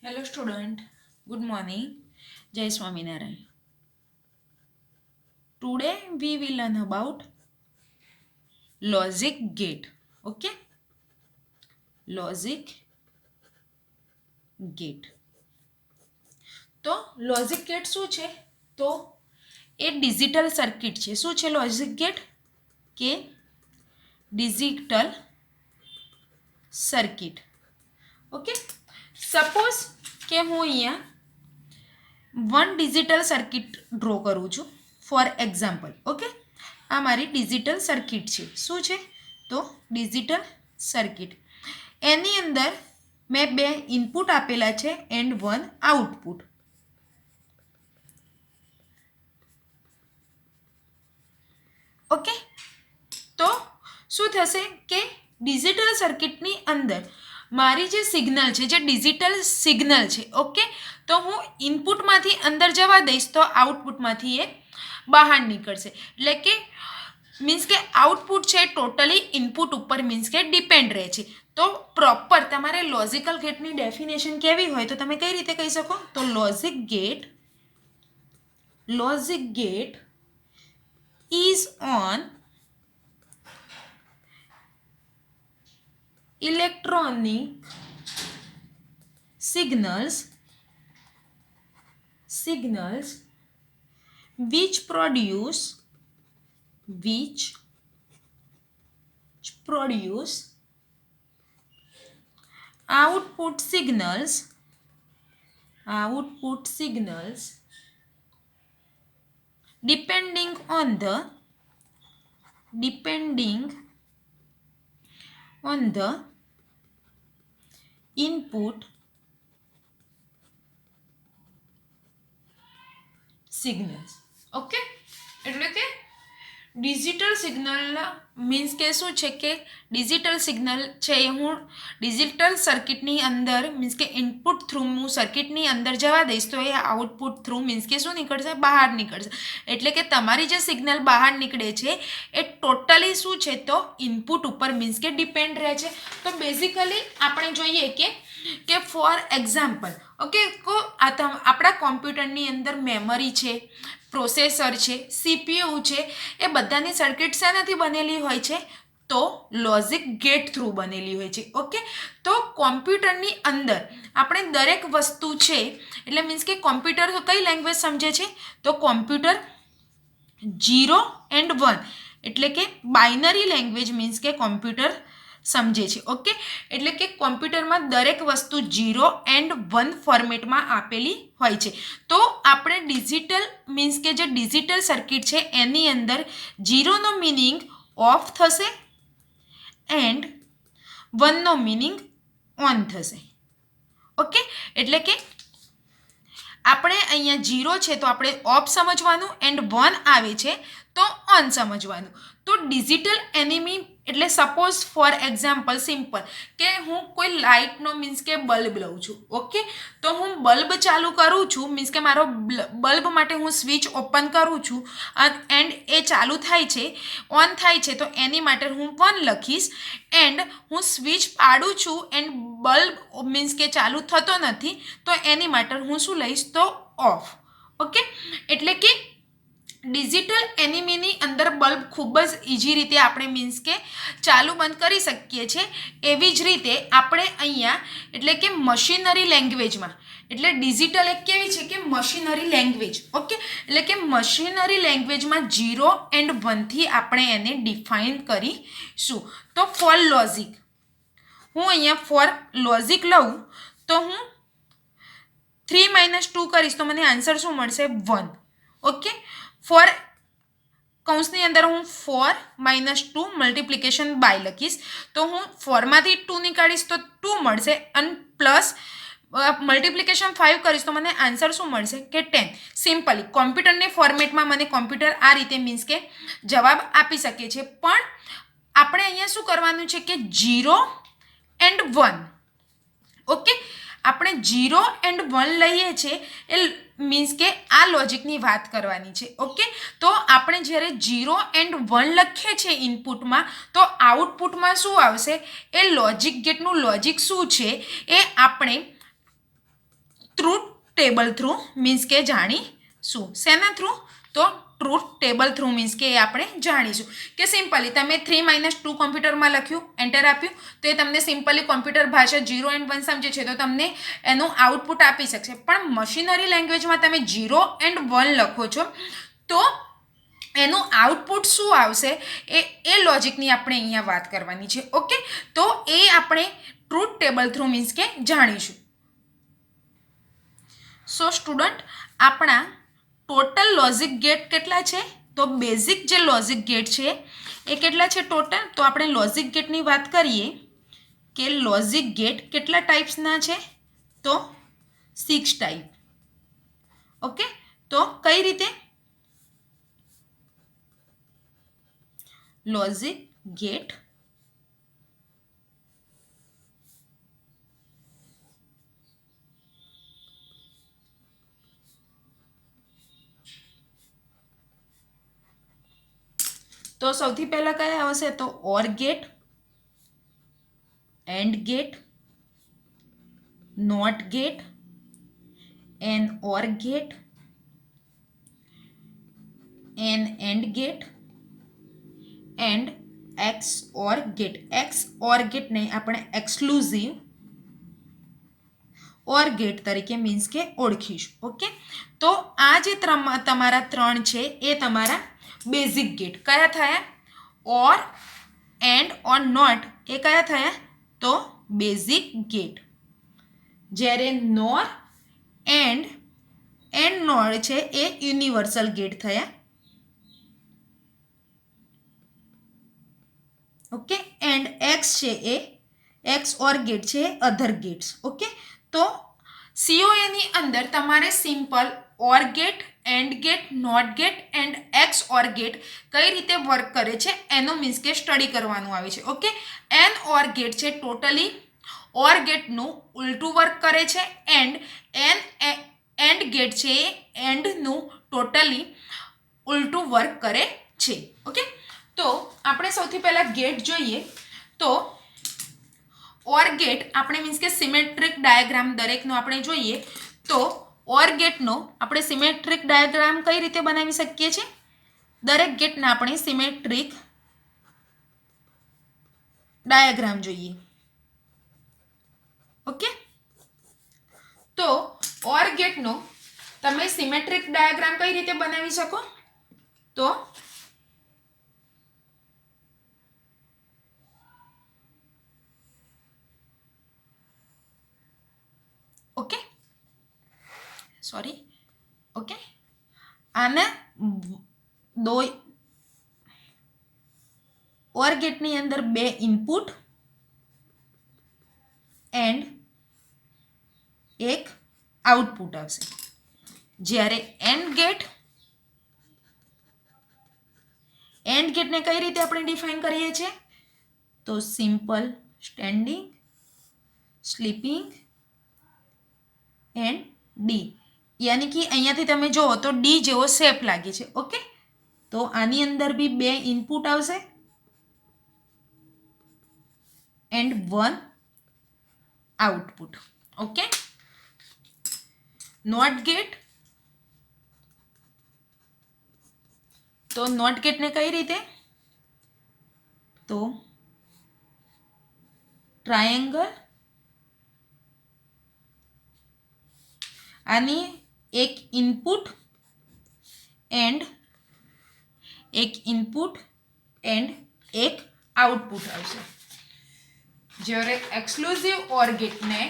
Hello student, good morning. Jai Swaminarayan. Today we will learn about logic gate. Okay? Logic gate. તો logic gate શું છે? તો એ digital circuit છે. શું છે લોજિક ગેટ? કે ડિજિટલ સર્કિટ. ઓકે? સપોઝ કે હું અહીંયા વન ડિજિટલ સર્કિટ ડ્રો કરું છું ફોર એક્ઝામ્પલ. ઓકે, આ મારી ડિજિટલ સર્કિટ છે. શું છે? તો ડિજિટલ સર્કિટ. એની અંદર મેં બે ઇનપુટ આપેલા છે એન્ડ વન આઉટપુટ. ઓકે, તો શું થશે કે ડિજિટલ સર્કિટની અંદર મારી જે સિગ્નલ છે, જે ડિજિટલ સિગ્નલ છે, ઓકે, તો હું ઇનપુટમાંથી અંદર જવા દઈશ તો આઉટપુટમાંથી એ બહાર નીકળશે. એટલે કે મીન્સ કે આઉટપુટ છે ટોટલી ઇનપુટ ઉપર મીન્સ કે ડિપેન્ડ રહે છે. તો પ્રોપર તમારે લોજિકલ ગેટની ડેફિનેશન કેવી હોય તો તમે કઈ રીતે કહી શકો? તો logic gate is on electronic signals which produce output signals depending on the input signals. Okay, એટલે કે ડિજિટલ સિગ્નલ મીન્સ કે શું છે કે ડિજિટલ સિગ્નલ છે એ હું ડિજિટલ સર્કિટની અંદર મીન્સ કે ઇનપુટ થ્રુ હું સર્કિટની અંદર જવા દઈશ તો એ આઉટપુટ થ્રુ મીન્સ કે શું નીકળશે? બહાર નીકળશે. એટલે કે તમારી જે સિગ્નલ બહાર નીકળે છે એ ટોટલી શું છે? તો ઇનપુટ ઉપર મીન્સ કે ડિપેન્ડ રહે છે. તો બેઝિકલી આપણે જોઈએ કે ફોર એક્ઝામ્પલ, ઓકે, આપણા કોમ્પ્યુટરની અંદર મેમરી છે, પ્રોસેસર છે, સીપીયુ છે, એ બધાની સર્કિટ શેનાથી બનેલી હોય છે? તો લોજિક ગેટ થ્રુ બનેલી હોય છે. ઓકે, તો કોમ્પ્યુટરની અંદર આપણે દરેક વસ્તુ છે એટલે મીન્સ કે કોમ્પ્યુટર કઈ લેંગ્વેજ સમજે છે? તો કોમ્પ્યુટર 0 એન્ડ 1 એટલે કે બાઇનરી લેંગ્વેજ મીન્સ કે કોમ્પ્યુટર સમજે છે. ઓકે, એટલે કે કોમ્પ્યુટરમાં દરેક વસ્તુ 0 એન્ડ 1 ફોર્મેટમાં આપેલી હોય છે. તો આપણે ડિજિટલ મીન્સ કે જે ડિજિટલ સર્કિટ છે એની અંદર 0નો મિનિંગ ઓફ થશે એન્ડ 1નો મિનિંગ ઓન થશે. ઓકે, એટલે કે આપણે અહીંયા 0 છે તો આપણે ઓફ સમજવાનું એન્ડ 1 આવે છે તો ઓન સમજવાનું. તો ડિજિટલ એનિમી એટલે સપોઝ ફોર એક્ઝામ્પલ સિમ્પલ કે હું કોઈ લાઇટનો મીન્સ કે બલ્બ લઉં છું. ઓકે, તો હું બલ્બ ચાલુ કરું છું મીન્સ કે મારો બલ્બ માટે હું સ્વિચ ઓપન કરું છું એન્ડ એ ચાલુ થાય છે, ઓન થાય છે, તો એની માટે હું 1 લખીશ. એન્ડ હું સ્વિચ પાડું છું એન્ડ બલ્બ મીન્સ કે ચાલુ થતો નથી તો એની માટે હું શું લઈશ? તો ઓફ. ઓકે, એટલે કે ડિજિટલ એનિમીની અંદર બલ્બ ખૂબ જ ઇઝી રીતે આપણે મીન્સ કે ચાલુ બંધ કરી શકીએ છીએ. એવી જ રીતે આપણે અહીંયા એટલે કે મશીનરી લેંગ્વેજમાં એટલે ડિજિટલ એક કેવી છે કે મશીનરી લેંગ્વેજ. ઓકે, એટલે કે મશીનરી લેંગ્વેજમાં 0 એન્ડ 1થી આપણે એને ડિફાઇન કરીશું. તો ફોર લોજિક હું અહીંયા ફોર લોજિક લઉં તો હું 3 - 2 કરીશ તો મને આન્સર શું મળશે? 1. ઓકે, ફોર કૌંસની અંદર હું 4 - 2 મલ્ટિપ્લિકેશન બાય લખીશ તો હું 4માંથી 2 નીકાળીશ તો 2 મળશે અને પ્લસ મલ્ટિપ્લિકેશન 5 કરીશ તો મને આન્સર શું મળશે? કે 10. સિમ્પલી કોમ્પ્યુટરની ફોર્મેટમાં મને કોમ્પ્યુટર આ રીતે મીન્સ કે જવાબ આપી શકે છે. પણ આપણે અહીંયા શું કરવાનું છે કે 0 એન્ડ 1. ઓકે, આપણે 0 એન્ડ 1 લઈએ છીએ એ મીન્સ કે આ લોજિકની વાત કરવાની છે. ઓકે, તો આપણે જ્યારે 0 એન્ડ 1 લખીએ છીએ ઇનપુટમાં તો આઉટપુટમાં શું આવશે? એ લોજિક ગેટનું લોજિક શું છે એ આપણે ટેબલ થ્રુ મીન્સ કે જાણીશું. શેના થ્રુ? તો ટ્રુથ ટેબલ થ્રુ મીન્સ કે એ આપણે જાણીશું કે સિમ્પલી તમે 3 - 2 કોમ્પ્યુટરમાં લખ્યું, એન્ટર આપ્યું તો એ તમને સિમ્પલી કોમ્પ્યુટર ભાષા 0 and 1 સમજે છે તો તમને એનું આઉટપુટ આપી શકશે. પણ મશીનરી લેંગ્વેજમાં તમે 0 and 1 લખો છો તો એનું આઉટપુટ શું આવશે એ લોજિકની આપણે અહીંયા વાત કરવાની છે. ઓકે, તો એ આપણે ટ્રુથ ટેબલ થ્રુ મીન્સ કે જાણીશું. સો સ્ટુડન્ટ, આપણા ટોટલ લોજિક ગેટ કેટલા છે? તો બેઝિક જે લોજિક ગેટ છે એ કેટલા છે ટોટલ? તો આપણે લોજિક ગેટની વાત કરીએ કે લોજિક ગેટ કેટલા ટાઈપ્સના છે? તો 6 ટાઈપ. ઓકે, તો કઈ રીતે? લોજિક ગેટ તો સૌથી પહેલા કયા આવશે? તો or gate, and gate, not gate, N or gate, N and gate, and x or gate. X or gate નહીં, આપણે એક્સક્લુઝિવ ઓર ગેટ તરીકે મીન્સ કે ઓળખીશું. ઓકે, તો આ જે તમારા 3 છે એ તમારા બેઝિક ગેટ કયા થયા? ઓર, એન્ડ, ઓર નોટ એ કયા થયા? તો બેઝિક ગેટ. જ્યારે નોર, એન્ડ નોર છે એ યુનિવર્સલ ગેટ થયા. ઓકે, એન્ડ એક્સ છે એ એક્સ ઓર ગેટ છે એ અધર ગેટ્સ. ઓકે, તો COAની અંદર તમારે simple or gate, and gate, not gate and x or gate કઈ રીતે વર્ક કરે છે એનું મીન્સ કે સ્ટડી કરવાનું આવે છે. ઓકે, એન ઓર ગેટ છે ટોટલી ઓર ગેટનું ઉલટું વર્ક કરે છે, એન્ડ ગેટ છે એ એન્ડનું ટોટલી ઉલટું વર્ક કરે છે. ઓકે, તો આપણે સૌથી પહેલા ગેટ જોઈએ તો ઓર ગેટ આપણે મીન્સ કે સિમેટ્રિક ડાયાગ્રામ દરેકનો આપણે જોઈએ તો ઓર ગેટનો આપણે સિમેટ્રિક ડાયાગ્રામ કઈ રીતે બનાવી શકીએ છીએ? દરેક ગેટના આપણે સિમેટ્રિક ડાયાગ્રામ જોઈએ. ઓકે, તો ઓર ગેટનો તમે સિમેટ્રિક ડાયાગ્રામ કઈ રીતે બનાવી શકો? તો ઓકે, સોરી, ઓકે, આને દો ઓર ગેટની અંદર 2 ઇનપુટ એન્ડ 1 આઉટપુટ આવશે. જ્યારે એન્ડ ગેટને કઈ રીતે આપણે ડિફાઇન કરીએ છીએ? તો simple standing, sleeping and D. યાની કે અહીંયાથી તમે જુઓ તો ડી જેવો શેપ લાગે છે. ઓકે, તો આની અંદર બી 2 ઇનપુટ આવશે and 1 output. Okay, not gate, તો નોટ ગેટને કઈ રીતે? તો ટ્રાયેંગલ, આની 1 ઇનપુટ એન્ડ 1 આઉટપુટ આવશે. જ્યારે એક્સક્લુઝિવ ઓર ગેટને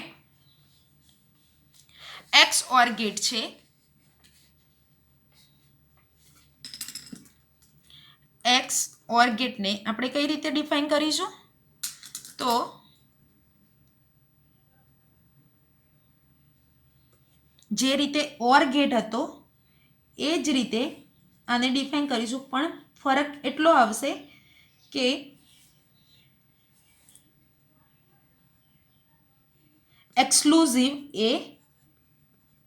એક્સ ઓર ગેટ છે એક્સ ઓર ગેટને આપણે કઈ રીતે ડિફાઇન કરીશું? તો જે રીતે ઓર ગેટ હતો એ જ રીતે આને ડિફાઇન કરીશું, પણ ફરક એટલો આવશે કે એક્સક્લુઝિવ એ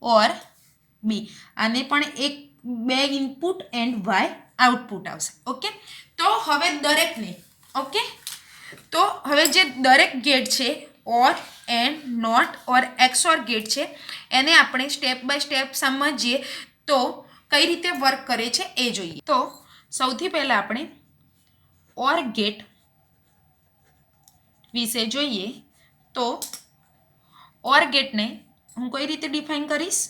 ઓર બી. આને પણ 2 ઇનપુટ એન્ડ વાય આઉટપુટ આવશે. ઓકે, તો હવે દરેકને, ઓકે, તો હવે જે દરેક ગેટ છે or, and not or XOR gate છે એને આપણે સ્ટેપ બાય સ્ટેપ સમજીએ તો કઈ રીતે વર્ક કરે છે એ જોઈએ. તો સૌથી પહેલાં આપણે OR ગેટ વિશે જોઈએ. તો OR ગેટને હું કઈ રીતે ડિફાઇન કરીશ?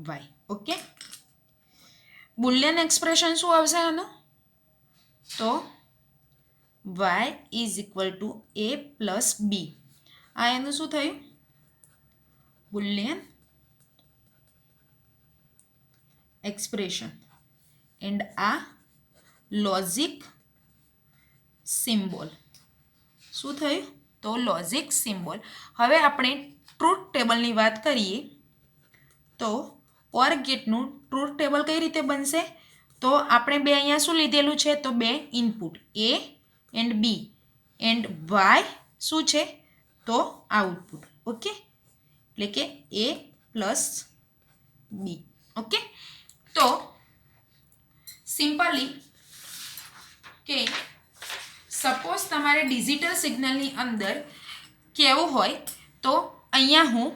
વાય. ઓકે, બુલિયન એક્સપ્રેશન શું આવશે આનું? તો y is equal to a plus B. આ એનું શું થયું? Boolean expression. એન્ડ આ લોજિક સિમ્બોલ. શું થયું? તો લોજિક સિમ્બોલ. હવે આપણે ટ્રુથ ટેબલની વાત કરીએ તો OR ગેટનું ટ્રુથ ટેબલ કઈ રીતે બનશે? તો આપણે બે અહીંયા શું લીધેલું છે? તો બે input A and B and Y શું છે? તો આઉટપુટ. ઓકે, એટલે કે A પ્લસ B. ઓકે, તો સિમ્પલી કે સપોઝ તમારે ડિજિટલ સિગ્નલની અંદર કેવું હોય તો અહીંયા હું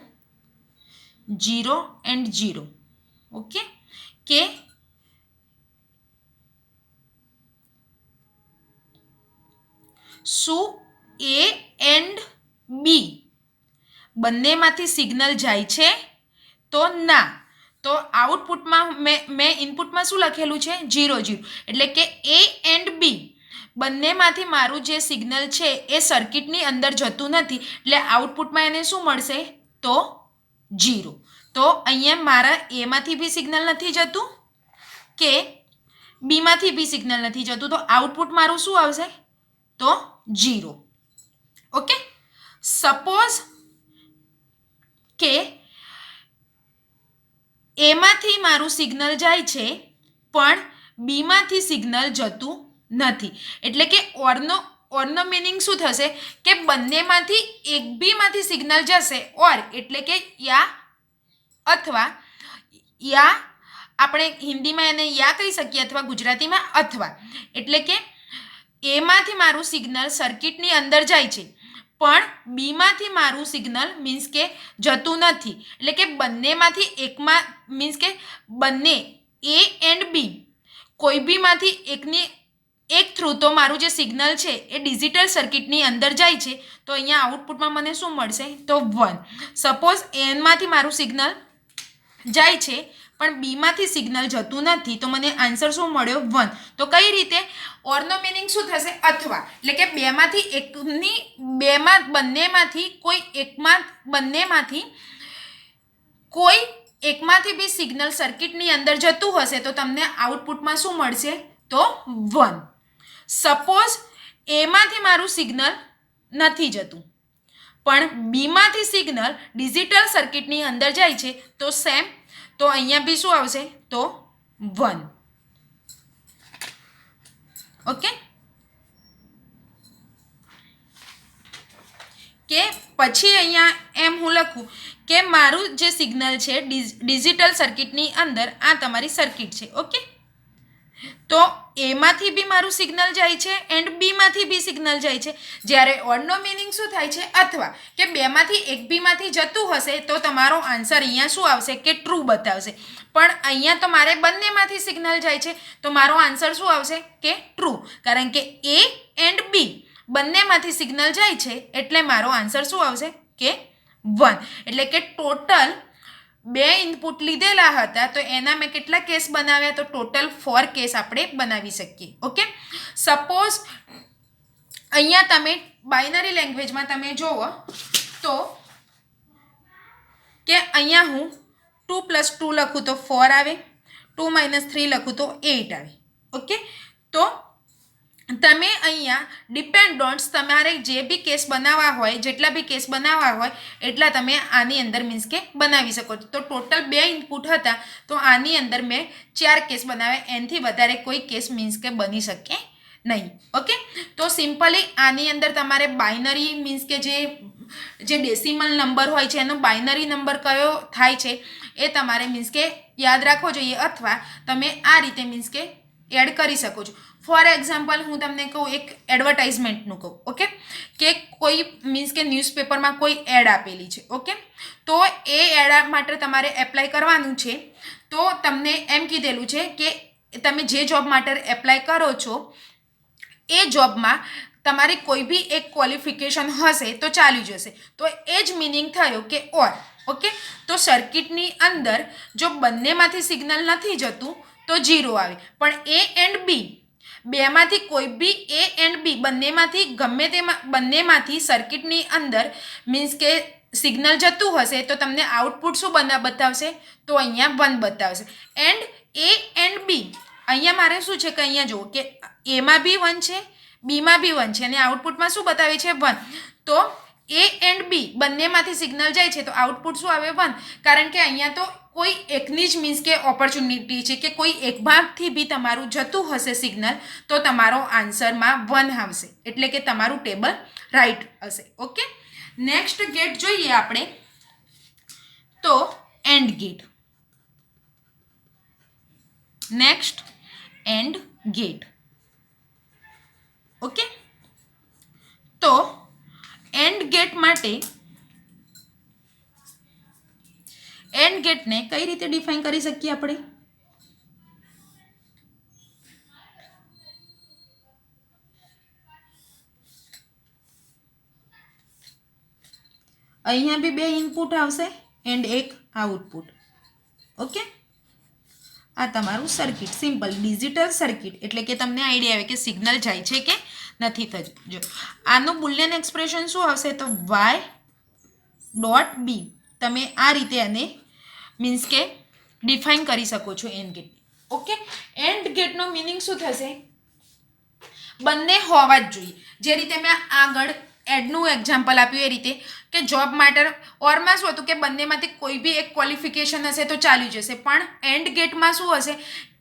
0 એન્ડ 0. ઓકે, કે શું A એન્ડ B બંનેમાંથી સિગ્નલ જાય છે? તો ના. તો આઉટપુટમાં મેં ઇનપુટમાં શું લખેલું છે? 0 0. એટલે કે A એન્ડ B બંનેમાંથી મારું જે સિગ્નલ છે એ સર્કિટની અંદર જતું નથી, એટલે આઉટપુટમાં એને શું મળશે? તો 0. તો અહીંયા મારા એમાંથી બી સિગ્નલ નથી જતું કે બીમાંથી બી સિગ્નલ નથી જતું, તો આઉટપુટ મારું શું આવશે? તો 0. ઓકે, સપોઝ કે એમાંથી મારું સિગ્નલ જાય છે પણ બીમાંથી સિગ્નલ જતું નથી, એટલે કે ઓરનો મિનિંગ શું થશે? કે બંનેમાંથી એક બીમાંથી સિગ્નલ જશે. ઓર એટલે કે યા અથવા યા, આપણે હિન્દીમાં એને યા કહી શકીએ અથવા ગુજરાતીમાં અથવા. એટલે કે એમાંથી મારું સિગ્નલ સર્કિટની અંદર જાય છે પણ બીમાંથી મારું સિગ્નલ મીન્સ કે જતું નથી, એટલે કે બંનેમાંથી એકમાં મીન્સ કે બંને A એન્ડ B કોઈ બીમાંથી એક થ્રુ તો મારું જે સિગ્નલ છે એ ડિજિટલ સર્કિટની અંદર જાય છે. તો અહીંયા આઉટપુટમાં મને શું મળશે? તો 1. સપોઝ એનમાંથી મારું સિગ્નલ જાય છે પણ બીમાંથી સિગ્નલ જતું નથી, તો મને આન્સર શું મળ્યો? 1. તો કઈ રીતે? ઓરનો મિનિંગ શું થશે? અથવા. એટલે કે બંનેમાંથી કોઈ એકમાંથી બી સિગ્નલ સર્કિટની અંદર જતું હશે તો તમને આઉટપુટમાં શું મળશે? તો 1. સપોઝ એમાંથી મારું સિગ્નલ નથી જતું પણ બીમાંથી સિગ્નલ ડિજિટલ સર્કિટની અંદર જાય છે તો સેમ. તો અહીંયા બી શું આવશે? તો 1. ઓકે, કે પછી અહીંયા એમ હું લખું કે મારું જે સિગ્નલ છે ડિજિટલ સર્કિટની અંદર આ તમારી સર્કિટ છે. ઓકે, તો એમાંથી બી મારું સિગ્નલ જાય છે એન્ડ બીમાંથી બી સિગ્નલ જાય છે. જ્યારે ઓરનો મિનિંગ શું થાય છે? અથવા કે બેમાંથી એક બીમાંથી જતું હશે તો તમારો આન્સર અહીંયા શું આવશે? કે ટ્રુ બતાવશે. પણ અહીંયા તો મારે બંનેમાંથી સિગ્નલ જાય છે તો મારો આન્સર શું આવશે? કે ટ્રુ, કારણ કે A એન્ડ B બંનેમાંથી સિગ્નલ જાય છે એટલે મારો આન્સર શું આવશે? કે 1. એટલે કે ટોટલ 2 ઇનપુટ લીધેલા હતા તો એના મેં કેટલા કેસ બનાવ્યા? તો ટોટલ 4 કેસ આપણે બનાવી શકીએ. ઓકે, સપોઝ અહીંયા તમે બાઇનરી લેંગ્વેજમાં તમે જુઓ તો કે અહીંયા હું 2 + 2 લખું તો 4 આવે, 2 - 3 લખું તો 8 આવે. ઓકે, તો તમે અહીંયા ડિપેન્ડન્ટ્સ તમારે જે બી કેસ બનાવવા હોય, જેટલા બી કેસ બનાવવા હોય એટલા તમે આની અંદર મીન્સ કે બનાવી શકો છો. તો ટોટલ 2 ઇનપુટ હતા તો આની અંદર મેં 4 કેસ બનાવ્યા, એનાથી વધારે કોઈ કેસ મીન્સ કે બની શકે નહીં. ઓકે, તો સિમ્પલી આની અંદર તમારે બાઇનરી મીન્સ કે જે જે ડેસિમલ નંબર હોય છે એનો બાઇનરી નંબર કયો થાય છે એ તમારે મીન્સ કે યાદ રાખવો જોઈએ, અથવા તમે આ રીતે મીન્સ કે એડ કરી શકો છો. ફોર એક્ઝામ્પલ હું તમને કહું, એક એડવર્ટાઇઝમેન્ટનું કહું, ઓકે, કે કોઈ મીન્સ કે ન્યૂઝપેપરમાં કોઈ એડ આપેલી છે, ઓકે, તો એ એડ માટે તમારે એપ્લાય કરવાનું છે. તો તમને એમ કીધેલું છે કે તમે જે જોબ માટે એપ્લાય કરો છો એ જોબમાં તમારી કોઈ બી એક ક્વોલિફિકેશન હશે તો ચાલી જશે. તો એ જ મિનિંગ થયો કે ઓર, ઓકે. તો સર્કિટની અંદર જો બંનેમાંથી સિગ્નલ નથી જતું તો 0 આવે, પણ એ એન્ડ બી બેમાંથી કોઈ બી એ એન્ડ બી બંનેમાંથી ગમે તેમાં બંનેમાંથી સર્કિટની અંદર મીન્સ કે સિગ્નલ જતું હશે તો તમને આઉટપુટ શું બતાવશે? તો અહીંયા 1 બતાવશે. એન્ડ એ એન્ડ બી અહીંયા મારે શું છે કે અહીંયા જુઓ કે એમાં બી 1 છે, બીમાં બી 1 છે અને આઉટપુટમાં શું બતાવે છે? 1. તો એ એન્ડ બી બંનેમાંથી સિગ્નલ જાય છે તો આઉટપુટ શું આવે? 1. કારણ કે અહીંયા તો કોઈ એકની જ મીન્સ કે ઓપોર્ચ્યુનિટી છે કે કોઈ એક ભાગથી બી તમારું જતું હશે સિગ્નલ તો તમારો આન્સરમાં 1 આવશે, એટલે કે તમારું ટેબલ રાઈટ હશે. ઓકે, નેક્સ્ટ ગેટ જોઈએ આપણે તો and gate. Next and gate. Okay, તો એન્ડ ગેટ માટે એન્ડ ગેટને કઈ રીતે ડિફાઇન કરી શકીએ આપણે? અહીંયા બી 2 ઇનપુટ આવશે એન્ડ એક આઉટપુટ. ઓકે, આ તમારું સર્કિટ સિમ્પલ ડિજિટલ સર્કિટ, એટલે કે તમને આઈડિયા આવે કે સિગ્નલ જાય છે કે નથી થતું. જો આનું બુલિયન એક્સપ્રેશન શું આવશે? તો y ડોટ બી. તમે આ રીતે આને મીન્સ કે ડિફાઇન કરી શકો છો એન્ડ ગેટ. ઓકે, એન્ડ ગેટનો મિનિંગ શું થશે? બંને હોવા જ જોઈએ. જે રીતે મેં આગળ એડનું એક્ઝામ્પલ આપ્યું એ રીતે કે જોબ માટે ઓરમાં શું હતું કે બંનેમાંથી કોઈ બી એક ક્વોલિફિકેશન હશે તો ચાલી જશે, પણ એન્ડ ગેટમાં શું હશે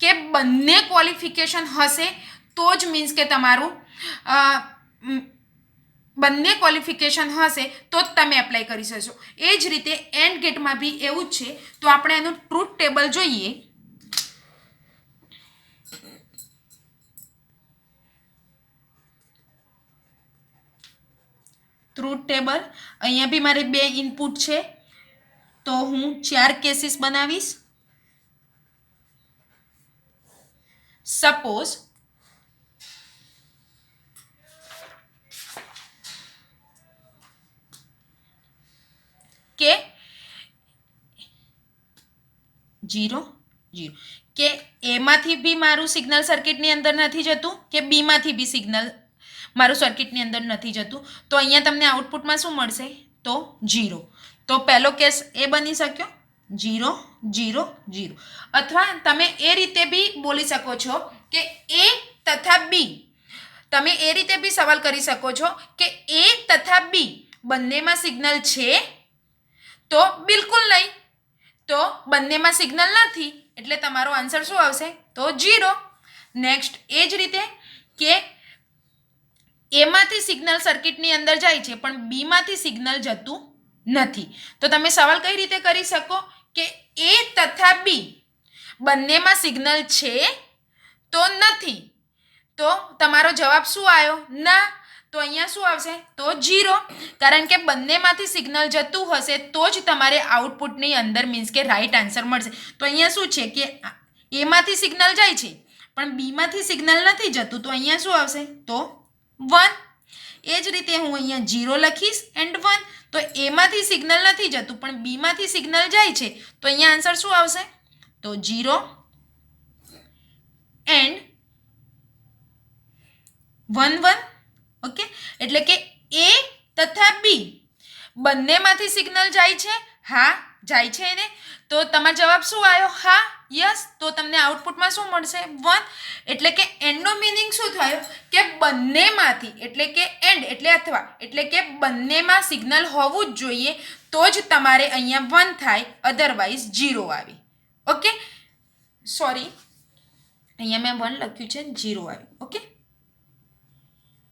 કે બંને ક્વોલિફિકેશન હશે તો જ મીન્સ કે તમારું બંને ક્વોલિફિકેશન હશે તો જ તમે એપ્લાય કરી શકશો. એ જ રીતે એન્ડ ગેટમાં બી એવું જ છે. તો આપણે એનું ટ્રુથ ટેબલ જોઈએ. ટ્રુથ ટેબલ અહીંયા બી મારે 2 ઇનપુટ છે તો હું 4 કેસીસ બનાવીશ. સપોઝ કે 0 0 કે એમાંથી બી મારું સિગ્નલ સર્કિટની અંદર નથી જતું કે બીમાંથી બી સિગ્નલ મારું સર્કિટની અંદર નથી જતું, તો અહીંયા તમને આઉટપુટમાં શું મળશે? તો 0. તો પહેલો કેસ એ બની શક્યો 0 0 0. અથવા તમે એ રીતે બી બોલી શકો છો કે એ તથા બી. તમે એ રીતે બી સવાલ કરી શકો છો કે એ તથા બી બંનેમાં સિગ્નલ છે? તો બિલકુલ નહીં. તો બંનેમાં સિગ્નલ નથી એટલે તમારો આન્સર શું આવશે? તો 0. નેક્સ્ટ એ જ રીતે કે એમાંથી સિગ્નલ સર્કિટની અંદર જાય છે પણ બીમાંથી સિગ્નલ જતું નથી. તો તમે સવાલ કઈ રીતે કરી શકો કે એ તથા બી બંનેમાં સિગ્નલ છે તો નથી. તો તમારો જવાબ શું આવ્યો? ના. તો અહીંયા શું આવશે? તો 0. કારણ કે બંનેમાંથી સિગ્નલ જતું હશે તો જ તમારે આઉટપુટની અંદર મીન્સ કે રાઈટ આન્સર મળશે. તો અહીંયા શું છે કે એમાંથી સિગ્નલ જાય છે પણ બીમાંથી સિગ્નલ નથી જતું, તો અહીંયા શું આવશે? તો 1. એ જ રીતે હું અહીંયા 0 લખીશ એન્ડ 1. તો એમાંથી સિગ્નલ નથી જતું પણ બીમાંથી સિગ્નલ જાય છે તો અહીંયા આન્સર શું આવશે? તો 0 એન્ડ 1 1. ઓકે, એટલે કે એ તથા બી બંનેમાંથી સિગ્નલ જાય છે? હા, જાય છે ને. તો તમારો જવાબ શું આવ્યો? હા, યસ. તો તમને આઉટપુટમાં શું મળશે? 1. એટલે કે એન્ડનો મિનિંગ શું થયો કે બંનેમાંથી, એટલે કે એન્ડ એટલે અથવા, એટલે કે બંનેમાં સિગ્નલ હોવું જ જોઈએ તો જ તમારે અહીંયા 1 થાય, અધરવાઇઝ 0 આવે. ઓકે, સોરી, અહીંયા મેં 1 લખ્યું છે, 0 આવે. ઓકે,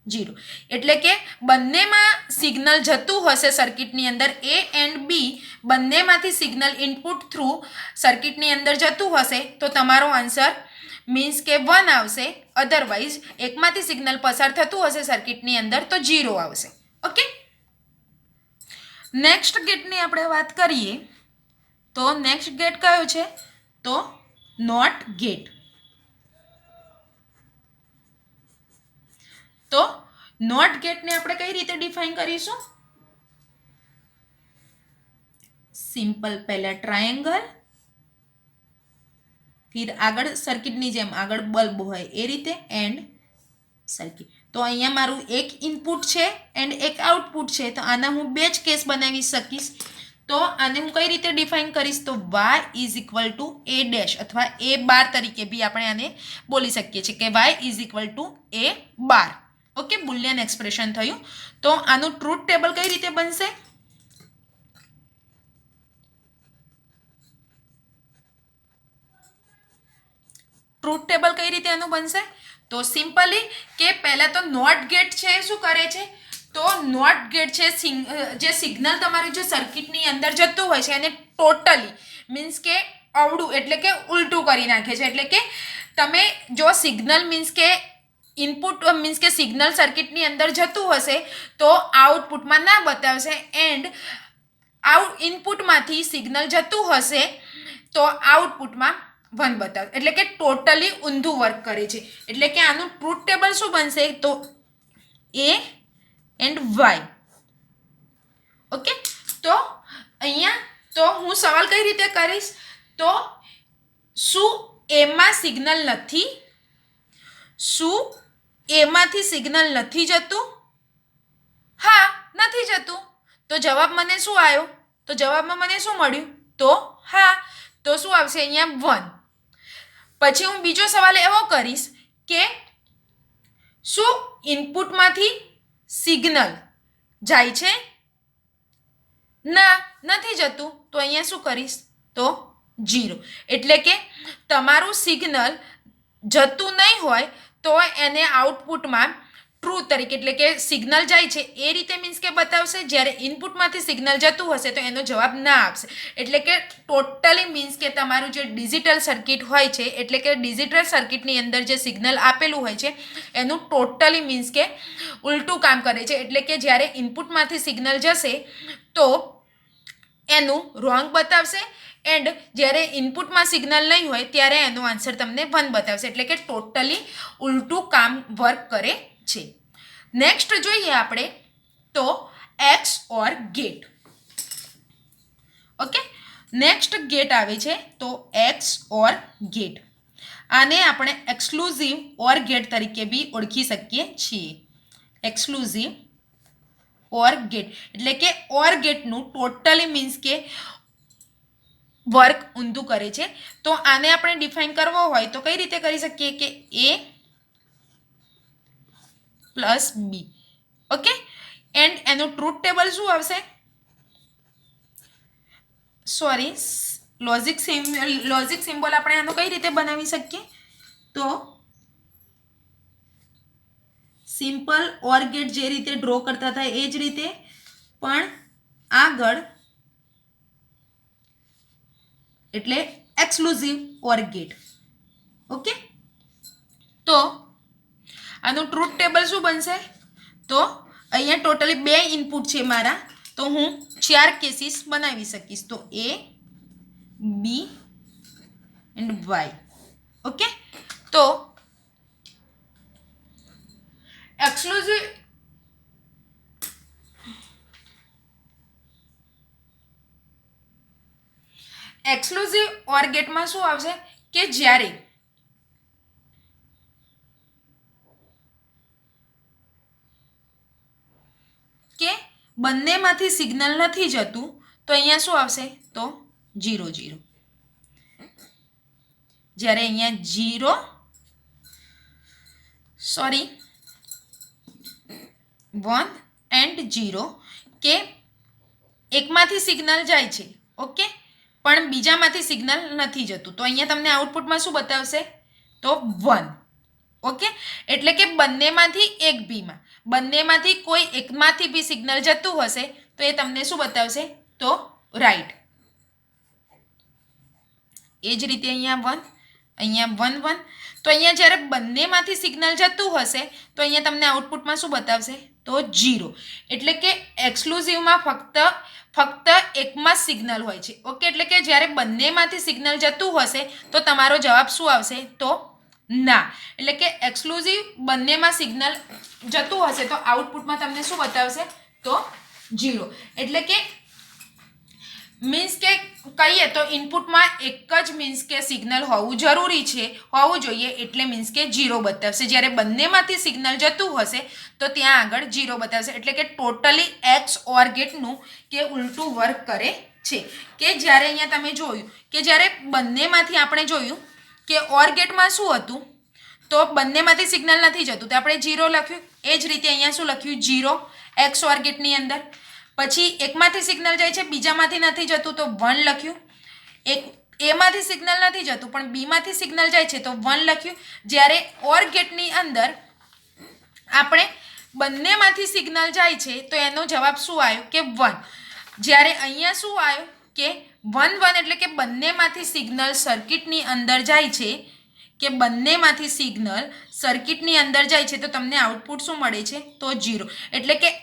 0. એટલે કે બંનેમાં સિગ્નલ જતું હશે સર્કિટની અંદર, એ એન્ડ બી બંનેમાંથી સિગ્નલ ઇનપુટ થ્રુ સર્કિટની અંદર જતું હશે તો તમારો આન્સર મીન્સ કે 1 આવશે. અધરવાઇઝ એકમાંથી સિગ્નલ પસાર થતું હશે સર્કિટની અંદર તો 0 આવશે. ઓકે, નેક્સ્ટ ગેટની આપણે વાત કરીએ તો નેક્સ્ટ ગેટ કયો છે તો નોટ ગેટ. તો નોટ ગેટને આપણે કઈ રીતે ડિફાઇન કરીશું? સિમ્પલ, પહેલા ટ્રાયેંગલ, ફિર આગળ સર્કિટની જેમ આગળ બલ્બ હોય એ રીતે એન્ડ સર્કિટ. તો અહીંયા મારું એક ઇનપુટ છે એન્ડ એક આઉટપુટ છે, તો આના હું બે જ કેસ બનાવી શકીશ. તો આને હું કઈ રીતે ડિફાઇન કરીશ તો y is equal to a dash અથવા a બાર તરીકે બી આપણે આને બોલી શકીએ છીએ કે y is equal to a bar. Okay, Boolean expression થયું. તો આનું ટ્રુથ ટેબલ કઈ રીતે બનશે? ટ્રુથ ટેબલ કઈ રીતે આનું બનશે તો સિમ્પલી કે પહેલા તો નોટ ગેટ છે શું કરે છે તો નોટ ગેટ છે જે સિગ્નલ તમારું જે સર્કિટની અંદર જતું હોય છે એને ટોટલી મીન્સ કે અવળું એટલે કે ઉલટું કરી નાખે છે. એટલે કે તમે જો સિગ્નલ મીન્સ કે ઇનપુટ મીન્સ કે સિગ્નલ સર્કિટની અંદર જતું હશે તો આઉટપુટમાં ના બતાવશે એન્ડ ઇનપુટમાંથી સિગ્નલ જતું હશે તો આઉટપુટમાં 1 બતાવે. એટલે કે ટોટલી ઊંધું વર્ક કરે છે. એટલે કે આનું ટ્રુથ ટેબલ શું બનશે તો a એન્ડ y. ઓકે, તો અહીંયા તો હું સવાલ કઈ રીતે કરીશ તો શું એમાં સિગ્નલ નથી? શું એમાંથી સિગ્નલ નથી જતું? હા, નથી જતું. તો જવાબ મને શું આવ્યો તો જવાબમાં મને શું મળ્યું તો હા. તો શું આવશે અહીંયા 1. પછી હું બીજો સવાલ એવો કરીશ કે શું ઇનપુટમાંથી સિગ્નલ જાય છે? ના, નથી જતું. તો અહીંયા શું કરીશ તો 0. એટલે કે તમારું સિગ્નલ જતું નહીં હોય તો એને આઉટપુટમાં ટ્રુ તરીકે એટલે કે સિગ્નલ જાય છે એ રીતે મીન્સ કે બતાવશે. જ્યારે ઇનપુટમાંથી સિગ્નલ જતું હશે તો એનો જવાબ ના આપશે. એટલે કે ટોટલી મીન્સ કે તમારું જે ડિજિટલ સર્કિટ હોય છે એટલે કે ડિજિટલ સર્કિટની અંદર જે સિગ્નલ આપેલું હોય છે એનું ટોટલી મીન્સ કે ઉલટું કામ કરે છે. એટલે કે જ્યારે ઇનપુટમાંથી સિગ્નલ જશે તો એનું રોંગ બતાવશે એન્ડ જ્યારે ઇનપુટમાં સિગ્નલ નહીં હોય ત્યારે એનો આન્સર તમને 1 બતાવશે. એટલે કે ટોટલી ઉલટું કામ વર્ક કરે છે. નેક્સ્ટ જોઈએ આપણે તો x or get. Okay, next gate આવે છે તો એક્સ ઓર ગેટ. આને આપણે એક્સક્લુઝિવ ઓર ગેટ તરીકે બી ઓળખી શકીએ છીએ. એક્સક્લુઝિવ ઓર ગેટ એટલે કે ઓર ગેટનું ટોટલી મીન્સ કે વર્ક ઊંધું કરે છે. તો આને આપણે ડિફાઇન કરવો હોય તો કઈ રીતે કરી શકીએ કે a plus B. Okay, and એનું ટ્રુથ ટેબલ શું આવશે સોરી લોજિક સિમ્બોલ આપણે આનો કઈ રીતે બનાવી શકીએ તો સિમ્પલ ઓર ગેટ જે રીતે ડ્રો કરતા હતા એ જ રીતે પણ આગળ એટલે એક્સક્લુઝિવ ઓર ગેટ. ઓકે, તો આનું ટ્રુથ ટેબલ શું બનશે તો અહીંયા ટોટલી 2 ઇનપુટ છે મારા તો હું 4 કેસીસ બનાવી શકીશ તો a b and y. Okay, તો એક્સક્લુઝિવ ઓર ગેટમાં શું આવશે કે જ્યારે કે બંનેમાંથી સિગ્નલ નથી જતું તો અહીંયા શું આવશે તો 0 0. જ્યારે અહીંયા 1 એન્ડ 0 કે એકમાંથી સિગ્નલ જાય છે ઓકે પણ બીજામાંથી સિગ્નલ નથી જતું તો અહીંયા તમને આઉટપુટમાં શું બતાવશે તો 1. ઓકે, એટલે કે બંનેમાંથી એક બીમાં, બંનેમાંથી કોઈ એકમાંથી બી સિગ્નલ જતું હશે તો એ તમને શું બતાવશે? તો રાઈટ. એ જ રીતે અહીંયા 1, અહીંયા 1 1. તો અહીંયા જ્યારે બંનેમાંથી સિગ્નલ જતું હશે તો અહીંયા તમને આઉટપુટમાં શું બતાવશે? તો 0. એટલે કે એક્સક્લુઝિવમાં ફક્ત એકમાં જ સિગ્નલ હોય છે. ઓકે, એટલે કે જ્યારે બંનેમાંથી સિગ્નલ જતું હશે તો તમારો જવાબ શું આવશે? તો ના. એટલે કે એક્સક્લુઝિવ બંનેમાં સિગ્નલ જતું હશે તો આઉટપુટમાં તમને શું બતાવશે? તો 0. એટલે કે મીન્સ કે કહીએ તો ઇનપુટમાં એક જ મીન્સ કે સિગ્નલ હોવું જરૂરી છે, હોવું જોઈએ, એટલે મીન્સ કે 0 બતાવશે. જ્યારે બંનેમાંથી સિગ્નલ જતું હશે તો ત્યાં આગળ 0 બતાવશે. એટલે કે ટોટલી એક્સ ઓર ગેટનું કે ઉલટું વર્ક કરે છે. કે જ્યારે અહીંયા તમે જોયું કે જ્યારે બંનેમાંથી આપણે જોયું કે ઓર ગેટમાં શું હતું? તો બંનેમાંથી સિગ્નલ નથી જતું તો આપણે 0 લખ્યું. એ જ રીતે અહીંયા શું લખ્યું? 0 એક્સ ઓર ગેટની અંદર. પછી એકમાંથી સિગ્નલ જાય છે, બીજામાંથી નથી જતું તો 1 લખ્યું. એક એમાંથી સિગ્નલ નથી જતું પણ બીમાંથી સિગ્નલ જાય છે તો 1 લખ્યું. જ્યારે ઓર ગેટની અંદર આપણે બંનેમાંથી સિગ્નલ જાય છે તો એનો જવાબ શું આવ્યો? કે 1. જ્યારે અહીંયા શું આવ્યું? કે 1 1. એટલે કે બંનેમાંથી સિગ્નલ સર્કિટની અંદર જાય છે, કે બંનેમાંથી સિગ્નલ સર્કિટની અંદર જાય છે તો તમને આઉટપુટ શું મળે છે? તો 0. એટલે કે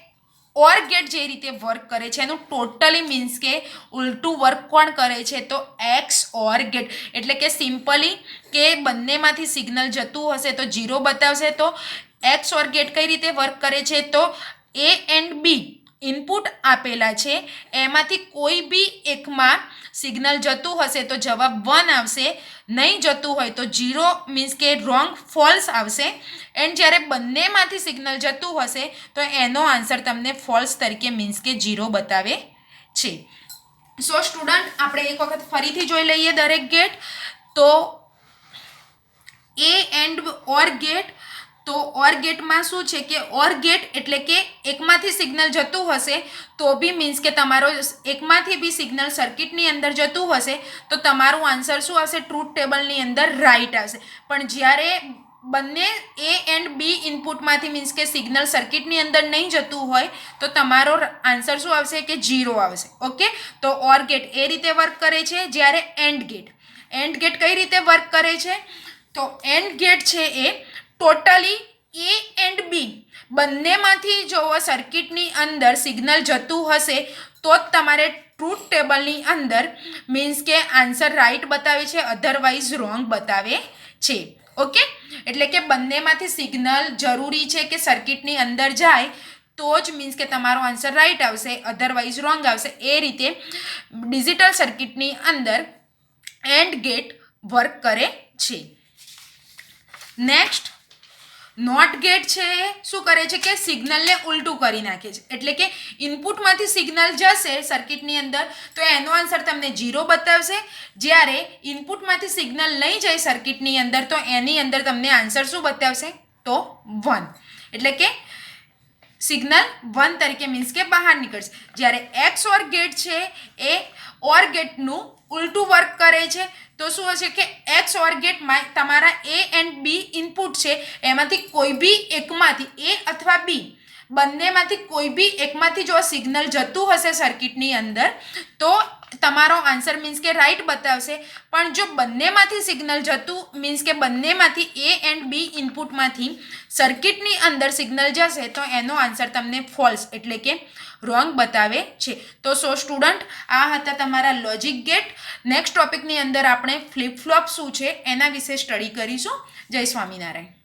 ઓર ગેટ જે રીતે વર્ક કરે છે એનું ટોટલી મીન્સ કે ઉલટું વર્ક કોણ કરે છે? તો એક્સ ઓર ગેટ. એટલે કે સિમ્પલી કે બંનેમાંથી સિગ્નલ જતું હશે તો 0 બતાવશે. તો એક્સ ઓર ગેટ કઈ રીતે વર્ક કરે છે? તો એ એન્ડ બી ઇનપુટ આપેલા છે, એમાંથી કોઈ બી એકમાં સિગ્નલ જતું હશે તો જવાબ 1 આવશે, નહીં જતું હોય તો 0 મીન્સ કે રોંગ ફોલ્સ આવશે. એન્ડ જ્યારે બંનેમાંથી સિગ્નલ જતું હશે તો એનો આન્સર તમને ફોલ્સ તરીકે મીન્સ કે 0 બતાવે છે. સો સ્ટુડન્ટ આપણે એક વખત ફરીથી જોઈ લઈએ દરેક ગેટ. તો એ એન્ડ ઓર ગેટ. તો ઓર ગેટમાં શું છે કે ઓર ગેટ એટલે કે એકમાંથી સિગ્નલ જતું હશે તો બી મીન્સ કે તમારો એકમાંથી બી સિગ્નલ સર્કિટની અંદર જતું હશે તો તમારું આન્સર શું આવશે? ટ્રુથ ટેબલની અંદર રાઈટ આવશે. પણ જ્યારે બંને એ એન્ડ બી ઇનપુટમાંથી મીન્સ કે સિગ્નલ સર્કિટની અંદર નહીં જતું હોય તો તમારો આન્સર શું આવશે? કે 0 આવશે. ઓકે, તો ઓર ગેટ એ રીતે વર્ક કરે છે. જ્યારે એન્ડ ગેટ કઈ રીતે વર્ક કરે છે? તો એન્ડ ગેટ છે એ ટોટલી એ એન્ડ બી બંનેમાંથી જો સર્કિટની અંદર સિગ્નલ જતું હશે તો જ તમારે ટ્રુથ ટેબલની અંદર મીન્સ કે આન્સર રાઈટ બતાવે છે, અધરવાઇઝ રોંગ બતાવે છે. ઓકે, એટલે કે બંનેમાંથી સિગ્નલ જરૂરી છે કે સર્કિટની અંદર જાય તો જ મીન્સ કે તમારો આન્સર રાઈટ આવશે, અધરવાઇઝ રોંગ આવશે. એ રીતે ડિજિટલ સર્કિટની અંદર એન્ડ ગેટ વર્ક કરે છે. નેક્સ્ટ નોટ ગેટ છે શું કરે છે? કે સિગ્નલને ઉલટું કરી નાખે છે. એટલે કે ઇનપુટમાંથી સિગ્નલ જશે સર્કિટની અંદર તો એનો આન્સર તમને 0 બતાવશે. જ્યારે ઇનપુટમાંથી સિગ્નલ નહીં જાય સર્કિટની અંદર તો એની અંદર તમને આન્સર શું બતાવશે? તો 1. એટલે કે સિગ્નલ 1 તરીકે મીન્સ કે બહાર નીકળશે. જ્યારે એક્સ ઓર ગેટ છે એ ઓર ગેટનું ઉલટું વર્ક કરે છે. તો શું હશે? કે એક્સ ઓર ગેટમાં તમારા એ એન્ડ બી ઇનપુટ છે, એમાંથી કોઈ બી એકમાંથી, એ અથવા બી બંનેમાંથી કોઈ બી એકમાંથી જો સિગ્નલ જતું હશે સર્કિટની અંદર તો તમારો આન્સર મીન્સ કે રાઈટ બતાવશે. પણ જો બંનેમાંથી સિગ્નલ જતું મીન્સ કે બંનેમાંથી એ એન્ડ બી ઇનપુટમાંથી સર્કિટની અંદર સિગ્નલ જશે તો એનો આન્સર તમને ફોલ્સ એટલે કે રોંગ બતાવે છે. તો સો સ્ટુડન્ટ આ હતા તમારા લોજિક ગેટ. નેક્સ્ટ ટોપિકની અંદર આપણે ફ્લિપ ફ્લોપ શું છે એના વિશે સ્ટડી કરીશું. જય સ્વામિનારાયણ.